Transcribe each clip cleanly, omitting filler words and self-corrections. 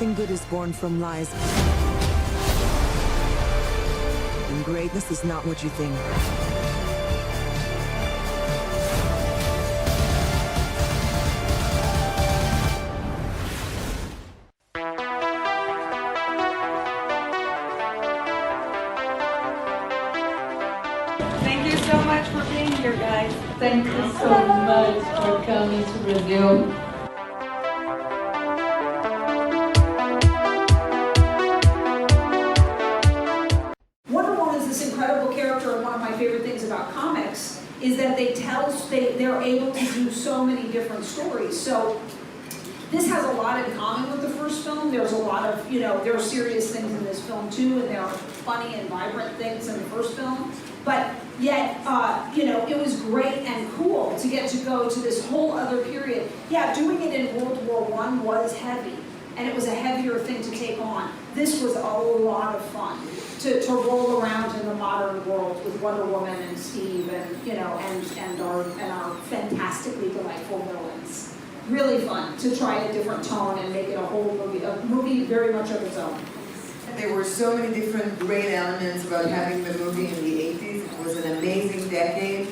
Nothing good is born from lies. And greatness is not what you think. Thank you so much for being here, guys. Thank you so much for coming to Brazil. Wonder Woman is this incredible character, and one of my favorite things about comics is that they're able to do so many different stories. So this has a lot in common with the first film. There's a lot of, there are serious things in this film too, and there are funny and vibrant things in the first film. But yet, it was great and cool to get to go to this whole other period. Yeah, doing it in World War I was heavy, and it was a heavier thing to take on. This was a lot of fun to roll around in the modern world with Wonder Woman and Steve and our fantastically delightful villains. Really fun to try a different tone and make it a movie very much of its own. There were so many different great elements about having the movie in the 80s. It was an amazing decade.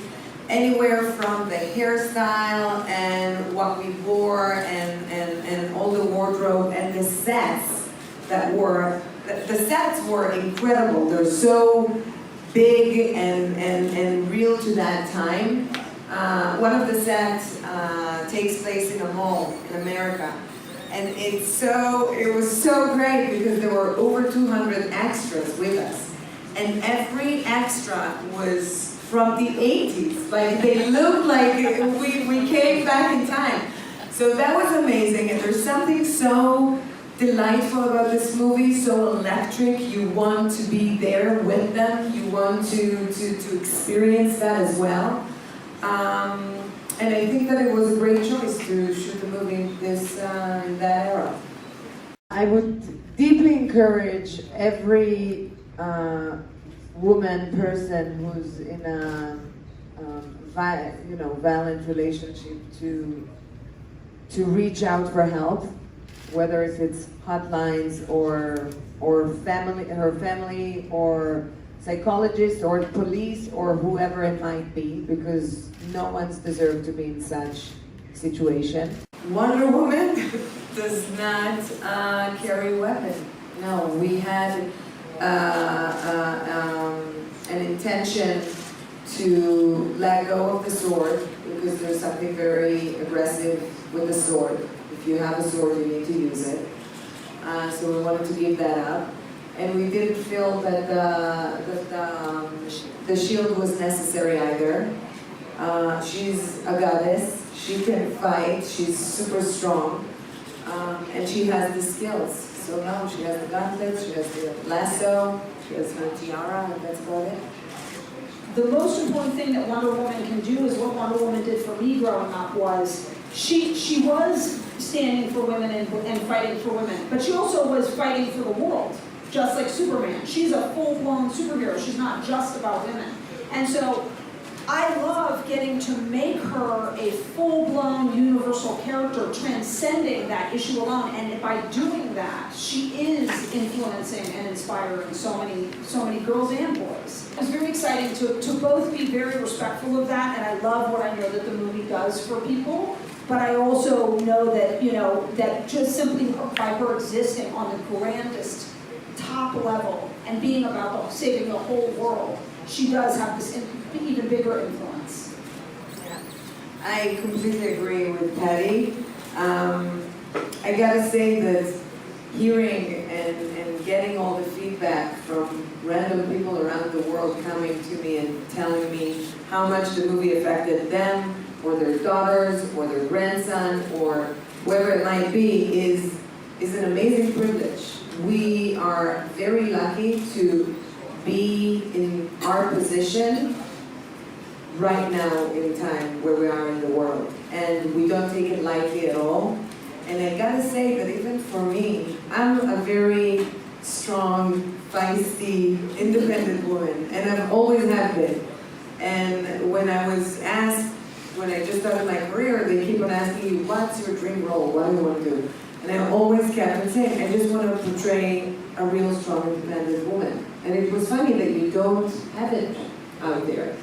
Anywhere from the hairstyle and what we wore and all the wardrobe and the sets that were, the sets were incredible. They're so big and real to that time. One of the sets takes place in a mall in America. And it was so great because there were over 200 extras with us. And every extra was from the 80s. Like, they looked like we came back in time. So that was amazing. And there's something so delightful about this movie, so electric. You want to be there with them. You want to experience that as well. And I think that it was a great choice to shoot the movie in that era. I would deeply encourage every person who's in a violent relationship to reach out for help, whether if it's hotlines or her family or psychologist or police or whoever it might be, because no one's deserved to be in such situation. Wonder Woman does not carry a weapon. No, we had an intention to let go of the sword because there's something very aggressive with the sword. If you have a sword, you need to use it. So we wanted to give that up. And we didn't feel that the shield was necessary either. She's a goddess. She can fight. She's super strong. And she has the skills. So no, she has the gauntlets, she has the lasso, she has her tiara, and that's about it. The most important thing that Wonder Woman can do is what Wonder Woman did for me growing up was she was standing for women and fighting for women, but she also was fighting for the world, just like Superman. She's a full-blown superhero. She's not just about women. And so I love getting to make her a full-blown universal character, transcending that issue alone. And by doing that, she is influencing and inspiring so many girls and boys. It was very exciting to both be very respectful of that, and I love what I know that the movie does for people. But I also know that, that just simply by her existing on the grandest top level and being about saving the whole world, she does have this even bigger influence. Yeah. I completely agree with Patty. I gotta say that hearing and getting all the feedback from random people around the world coming to me and telling me how much the movie affected them, or their daughters, or their grandson, or whoever it might be, is an amazing privilege. We are very lucky to be in our position right now in time where we are in the world. And we don't take it lightly at all. And I gotta say that even for me, I'm a very strong, feisty, independent woman, and I've always have been. And when I was asked, when I just started my career, they keep on asking you, what's your dream role? What do you want to do? And I always kept on saying, I just want to portray a real strong, independent woman. And it was funny that you don't have it out there.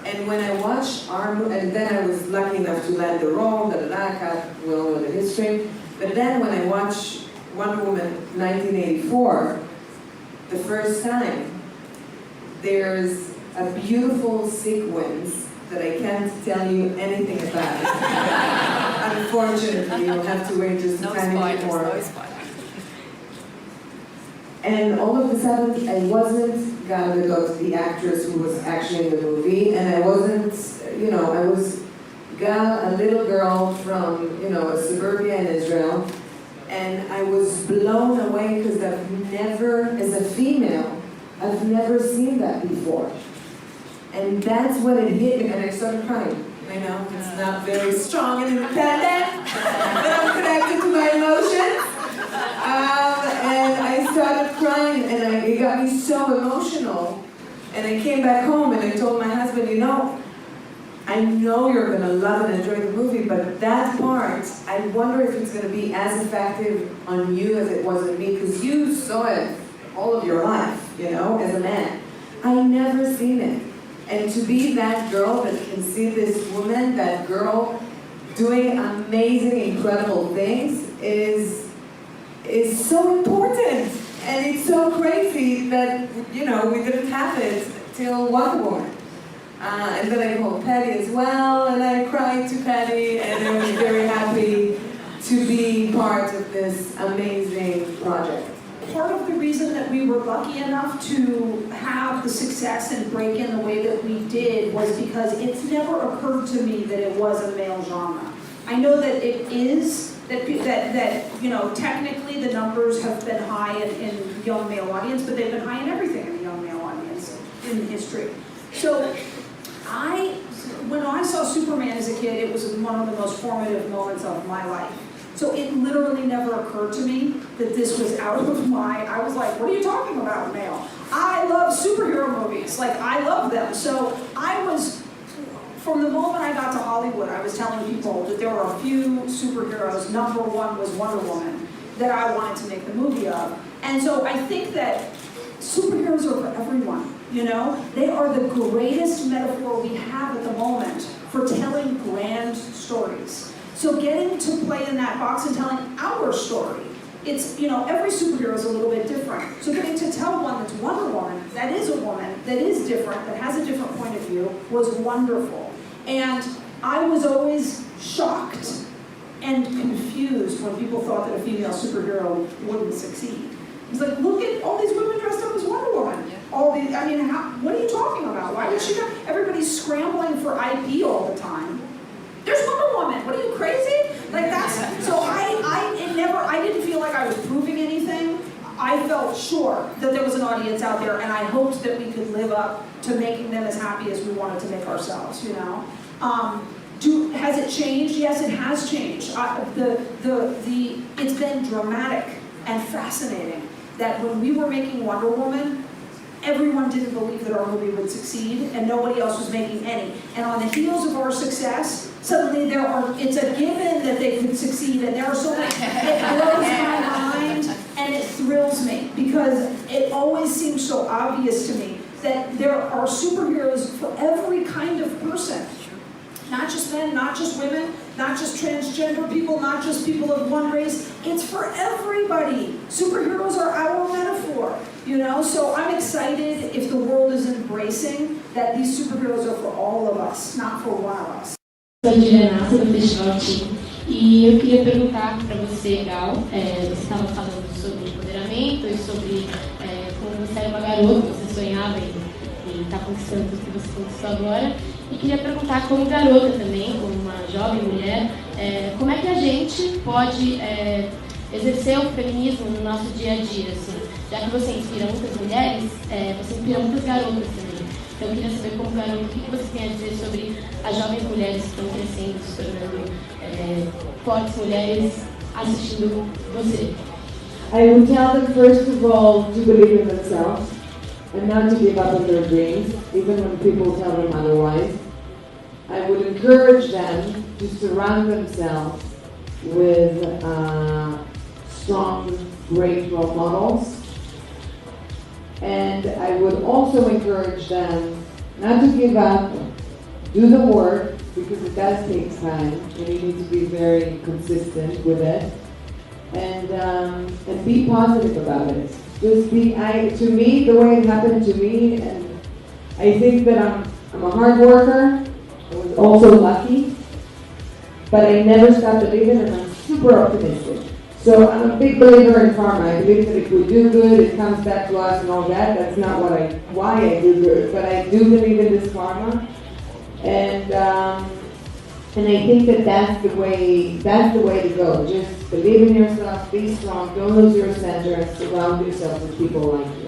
And when I watched and then I was lucky enough to land the role, we all know the history. But then when I watched Wonder Woman 1984, the first time, there's a beautiful sequence that I can't tell you anything about. Unfortunately, you'll have to wait just a tiny bit more. No spoilers. And all of a sudden, I wasn't Gadot, the actress who was actually in the movie, and I wasn't, I was Gal, a little girl from, a suburbia in Israel, and I was blown away because I've never, as a female, I've never seen that before. And that's when it hit me, and I started crying. I know, it's not very strong and independent, but I'm connected to my emotions. And I started crying, and it got me so emotional. And I came back home, and I told my husband, I know you're going to love and enjoy the movie, but that part, I wonder if it's going to be as effective on you as it was on me, because you saw it all of your life, as a man. I never seen it. And to be that girl that can see this woman, that girl, doing amazing, incredible things is so important. And it's so crazy that, we didn't have it till Wonder Woman. And then I called Patty as well, and I cried to Patty, and I was very happy to be part of this amazing project. Part of the reason that we were lucky enough to have the success and break in the way that we did was because it's never occurred to me that it was a male genre. I know that it is, that technically the numbers have been high in young male audience, but they've been high in everything in the young male audience in history. So when I saw Superman as a kid, it was one of the most formative moments of my life. So it literally never occurred to me that this was out of I was like, what are you talking about, male? I love superhero movies, I love them. So from the moment I got to Hollywood, I was telling people that there were a few superheroes. Number one was Wonder Woman that I wanted to make the movie of. And so I think that superheroes are for everyone, They are the greatest metaphor we have at the moment for telling grand stories. So getting to play in that box and telling our story, it's, every superhero is a little bit different. So getting to tell one that's Wonder Woman, that is a woman, that is different, that has a different point of view, was wonderful. And I was always shocked and confused when people thought that a female superhero wouldn't succeed. It's like, look at all these women dressed up as Wonder Woman. What are you talking about? Why would she not? Everybody's scrambling for IP all the time. There's Wonder Woman. What are you, crazy? So I didn't feel like I was proving anything. I felt sure that there was an audience out there, and I hoped that we could live up to making them as happy as we wanted to make ourselves, Has it changed? Yes, it has changed. It's been dramatic and fascinating that when we were making Wonder Woman, everyone didn't believe that our movie would succeed, and nobody else was making any. And on the heels of our success, suddenly it's a given that they could succeed, and there are so many. It blows my mind, and it thrills me, because it always seems so obvious to me that there are superheroes for every kind of person. Not just men, not just women, not just transgender people, not just people of one race. It's for everybody. Superheroes are our metaphor, So I'm excited if the world is embracing that these superheroes are for all of us, not for one of us. Sou de Renata, do Festivalteen, e eu queria perguntar para você, Gal, você estava falando sobre empoderamento e sobre como você era uma garota, você sonhava em estar conquistando tudo que você conquistou agora. E queria perguntar, como garota também, como uma jovem mulher, como é que a gente pode exercer o feminismo no nosso dia a dia, assim? Já que você inspira muitas mulheres, você inspira muitas garotas também. Então eu queria saber, como garota, o que você tem a dizer sobre as jovens mulheres que estão crescendo, se tornando fortes mulheres, assistindo você. I would tell them, first of all, to believe in themselves and not to give up on their dreams, even when people tell them otherwise. I would encourage them to surround themselves with strong, great role models. And I would also encourage them not to give up, do the work, because it does take time, and you need to be very consistent with it, and be positive about it. Just be, to me, the way it happened to me, and I think that I'm a hard worker. I was also lucky, but I never stopped believing, and I'm super optimistic. So I'm a big believer in karma. I believe that if we do good, it comes back to us and all that. That's not why I do good, but I do believe in this karma. And I think that that's the way to go. Just believe in yourself, be strong, don't lose your center, and surround yourself with people like you.